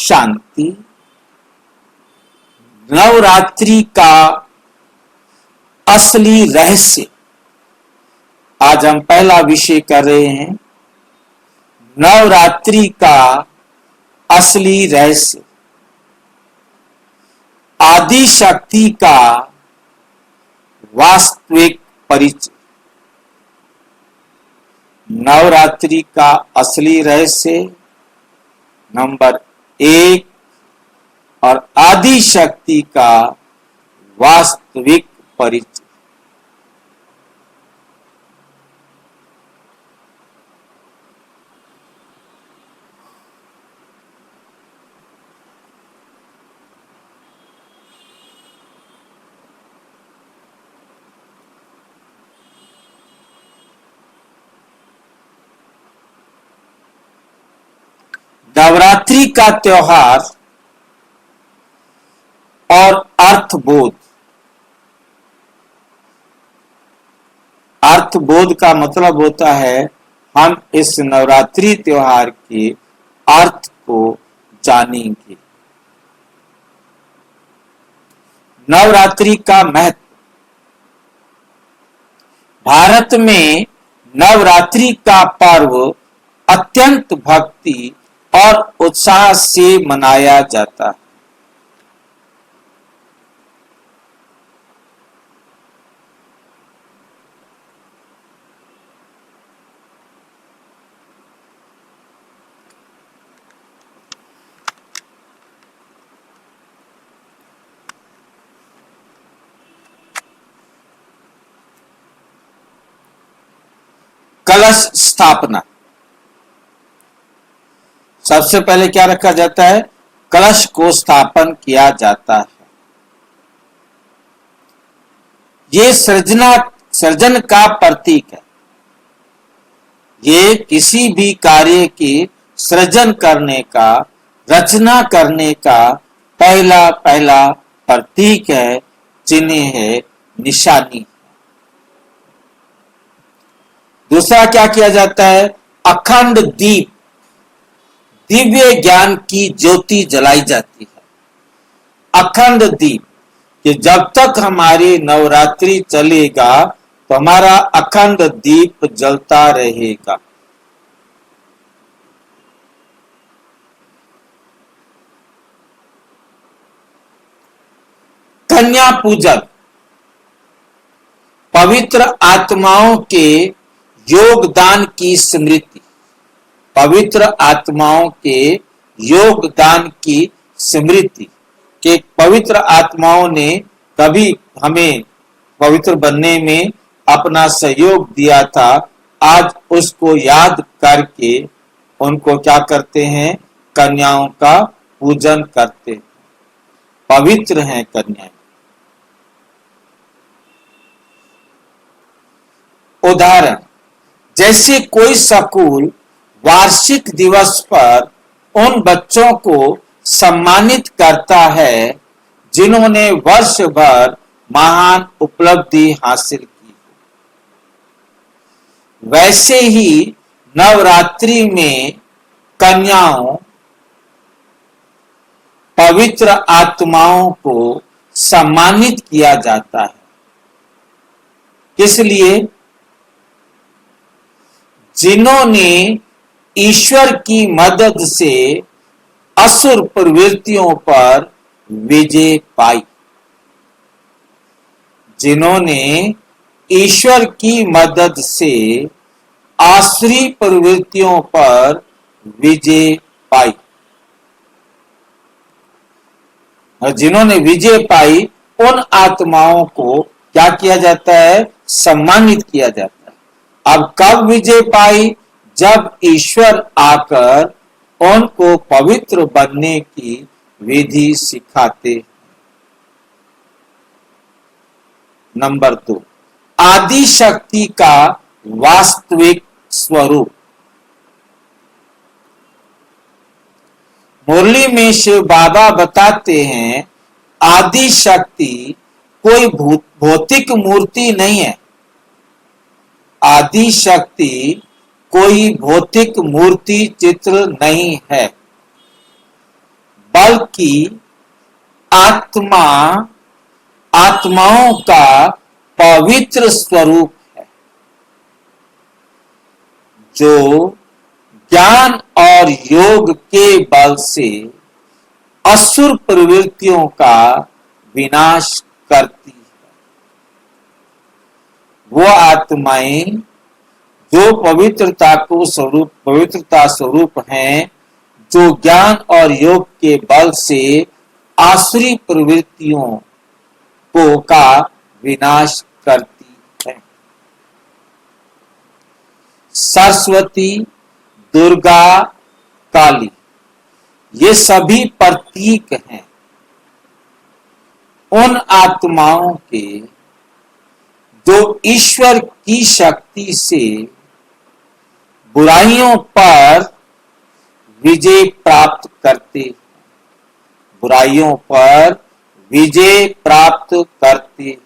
शांति। नवरात्रि का असली रहस्य आज हम पहला विषय कर रहे हैं। नवरात्रि का असली रहस्य, आदि शक्ति का वास्तविक परिचय। नवरात्रि का असली रहस्य नंबर 1 और आदि शक्ति का वास्तविक परिचय। नवरात्रि का त्योहार और अर्थबोध। अर्थबोध का मतलब होता है हम इस नवरात्रि त्योहार के अर्थ को जानेंगे। नवरात्रि का महत्व। भारत में नवरात्रि का पर्व अत्यंत भक्ति और उत्साह से मनाया जाता है। कलश स्थापना। सबसे पहले क्या रखा जाता है? कलश को स्थापन किया जाता है। ये सृजन का प्रतीक है। ये किसी भी कार्य के सृजन करने का, रचना करने का पहला प्रतीक है, चिन्ह है, निशानी। दूसरा क्या किया जाता है? अखंड दीप, दिव्य ज्ञान की ज्योति जलाई जाती है। अखंड दीप कि जब तक हमारी नवरात्रि चलेगा तो हमारा अखंड दीप जलता रहेगा। कन्या पूजन, पवित्र आत्माओं के योगदान की स्मृति। पवित्र आत्माओं के योगदान की स्मृति कि पवित्र आत्माओं ने कभी हमें पवित्र बनने में अपना सहयोग दिया था। आज उसको याद करके उनको क्या करते हैं? कन्याओं का पूजन करते हैं। पवित्र हैं कन्याएं। उदाहरण, जैसे कोई स्कूल वार्षिक दिवस पर उन बच्चों को सम्मानित करता है जिन्होंने वर्ष भर महान उपलब्धि हासिल की, वैसे ही नवरात्रि में कन्याओं, पवित्र आत्माओं को सम्मानित किया जाता है। किस लिए? जिन्होंने ईश्वर की मदद से असुर प्रवृत्तियों पर विजय पाई। जिन्होंने ईश्वर की मदद से आसुरी प्रवृत्तियों पर विजय पाई। और जिन्होंने विजय पाई उन आत्माओं को क्या किया जाता है? सम्मानित किया जाता है। अब कब विजय पाई? जब ईश्वर आकर उनको पवित्र बनने की विधि सिखाते। नंबर 2, आदि शक्ति का वास्तविक स्वरूप। मुरली में शिव बाबा बताते हैं आदि शक्ति कोई भौतिक मूर्ति नहीं है। आदि शक्ति कोई भौतिक मूर्ति चित्र नहीं है। बल्कि आत्मा आत्माओं का पवित्र स्वरूप है, जो ज्ञान और योग के बल से असुर प्रवृत्तियों का विनाश करती है। वो आत्माएं जो पवित्रता स्वरूप हैं, जो ज्ञान और योग के बल से आसुरी प्रवृत्तियों को का विनाश करती है। सरस्वती, दुर्गा, काली, ये सभी प्रतीक हैं उन आत्माओं के जो ईश्वर की शक्ति से बुराइयों पर विजय प्राप्त करते हैं, बुराइयों पर विजय प्राप्त करते।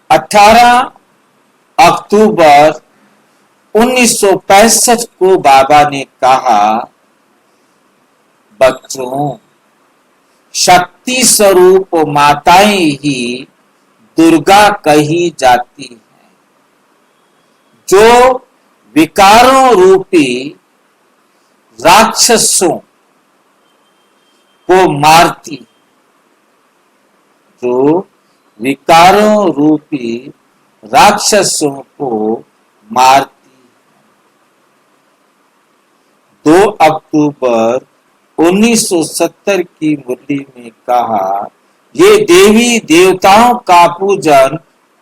18 अक्टूबर 1965 को बाबा ने कहा, बच्चों, शक्ति स्वरूप माताएं ही दुर्गा कही जाती हैं, जो विकारों रूपी राक्षसों को मारती, जो विकारों रूपी राक्षसों को मारती। 2 अक्टूबर 1970 की मुरली में कहा, ये देवी देवताओं का पूजन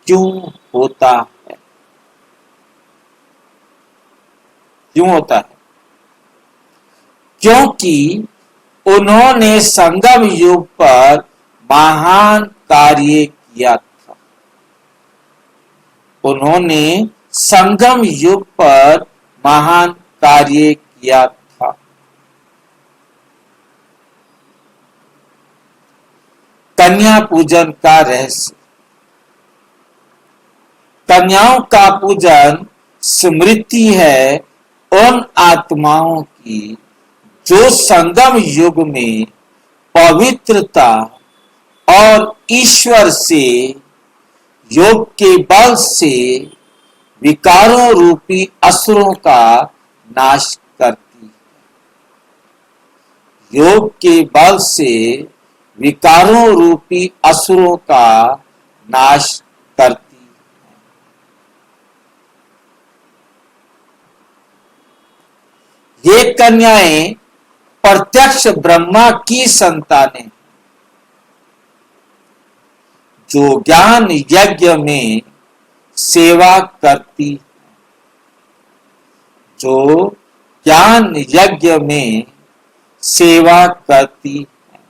क्यों होता है? क्यों होता है? क्योंकि उन्होंने संगम युग पर महान कार्य किया था। उन्होंने संगम युग पर महान कार्य किया था। कन्या पूजन का रहस्य। कन्याओं का पूजन स्मृति है उन आत्माओं की जो संगम युग में पवित्रता और ईश्वर से योग के बल से विकारों रूपी असुरों का नाश करती है। योग के बल से विकारों रूपी असुरों का नाश करती है। ये कन्याएं प्रत्यक्ष ब्रह्मा की संतानें, जो ज्ञान यज्ञ में सेवा करती, जो ज्ञान यज्ञ में सेवा करती है।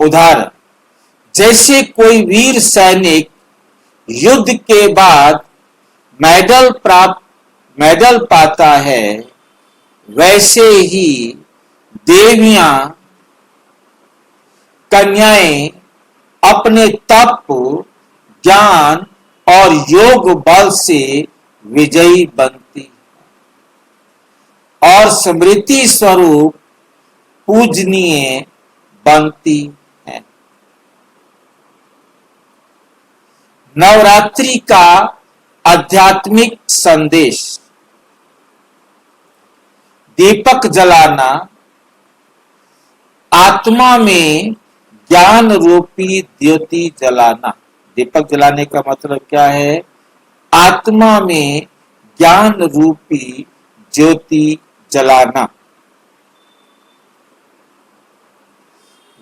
उदाहरण, जैसे कोई वीर सैनिक युद्ध के बाद मेडल पाता है, वैसे ही देवियां कन्याएं अपने तप, ज्ञान और योग बल से विजयी बनती और स्मृति स्वरूप पूजनीय बनती हैं। नवरात्रि का आध्यात्मिक संदेश। दीपक जलाना, आत्मा में ज्ञान रूपी ज्योति जलाना। दीपक जलाने का मतलब क्या है? आत्मा में ज्ञान रूपी ज्योति जलाना।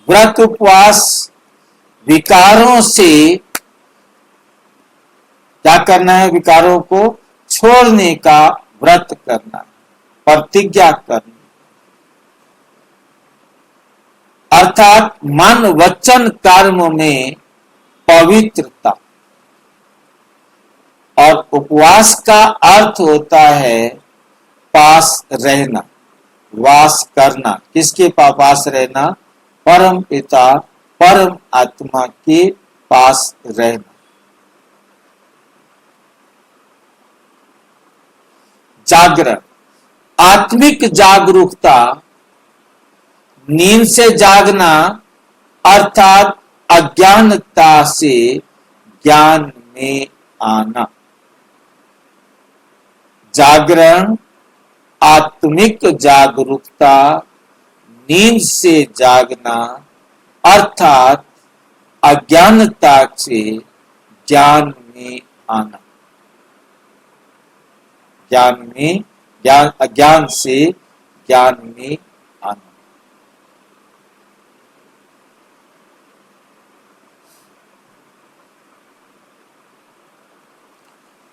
व्रत उपवास, विकारों से क्या करना है? विकारों को छोड़ने का व्रत करना, प्रतिज्ञा करनी, अर्थात मन वचन कर्म में पवित्रता। और उपवास का अर्थ होता है पास रहना, वास करना। किसके पास रहना? परम पिता परम आत्मा के पास रहना। जागरण, आत्मिक जागरूकता, नींद से जागना अर्थात अज्ञानता से ज्ञान में आना। जागरण, आत्मिक जागरूकता, नींद से जागना अर्थात अज्ञानता से ज्ञान में आना। अज्ञान से ज्ञान में आना।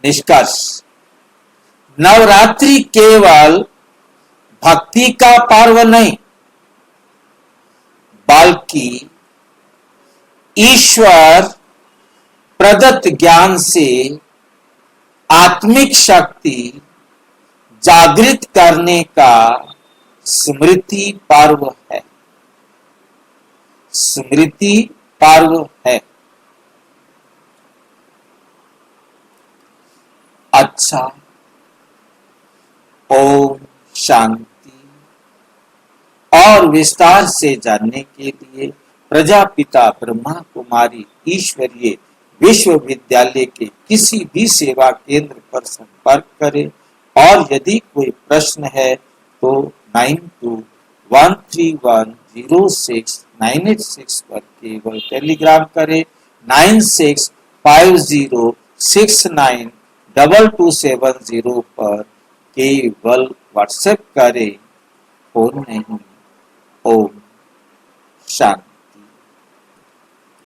निष्कर्ष, नवरात्रि केवल भक्ति का पर्व नहीं, बल्कि ईश्वर प्रदत्त ज्ञान से आत्मिक शक्ति जागृत करने का स्मृति पर्व है। स्मृति पर्व है। अच्छा, ओम शांति। और विस्तार से जानने के लिए प्रजापिता ब्रह्मा कुमारी ईश्वरीय विश्वविद्यालय के किसी भी सेवा केंद्र पर संपर्क करें। और यदि कोई प्रश्न है तो 9213106986 पर केवल टेलीग्राम करें। 9650692270 पर केवल व्हाट्सएप करें, फोन नहीं। ओम शांति।